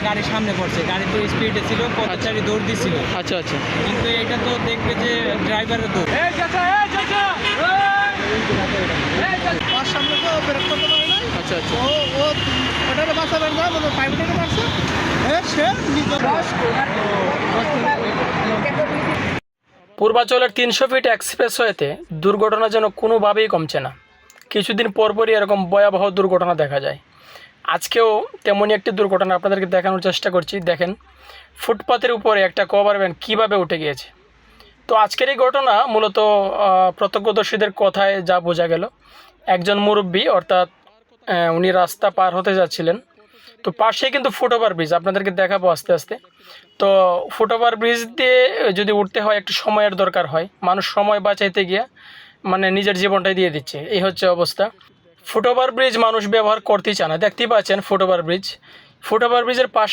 গাড়ির সামনে পড়ছে, গাড়ি তো স্পিডে ছিল, পথচারী দৌড় দিছিল। আচ্ছা আচ্ছা কিন্তু এটা তো দেখবে যে ড্রাইভারের দৌড়। তার সামনে তো বেরোতে করতে পারে না। আচ্ছা আচ্ছা ও ওটারে বাঁচাবেন না, মানে প্রাইভেটে মারছে। সে নিজের পূর্বাঞ্চলের 300 ফিট এক্সপ্রেসওয়েতে দুর্ঘটনা যেন কোনোভাবেই কমছে না। কিছুদিন পরপরই এরকম ভয়াবহ দুর্ঘটনা দেখা যায়। আজকেও তেমনই একটি দুর্ঘটনা আপনাদেরকে দেখানোর চেষ্টা করছি। দেখেন ফুটপাতের উপরে একটা কভার ভ্যান কীভাবে উঠে গিয়েছে। তো আজকের এই ঘটনা মূলত প্রত্যক্ষদর্শীদের কথায় যা বোঝা গেল, একজন মুরব্বী অর্থাৎ উনি রাস্তা পার হতে যাচ্ছিলেন। তো পাশেই কিন্তু ফুটওভার ব্রিজ, আপনাদেরকে দেখাবো আস্তে আস্তে। তো ফুটওভার ব্রিজ দিয়ে যদি উঠতে হয় একটু সময়ের দরকার হয়, মানুষ সময় বাঁচাইতে গিয়ে মানে নিজের জীবনটাই দিয়ে দিচ্ছে, এই হচ্ছে অবস্থা। ফুটওভার ব্রিজ মানুষ ব্যবহার করতেই চায় না। দেখতেই পাচ্ছেন ফুটওভার ব্রিজের পাশে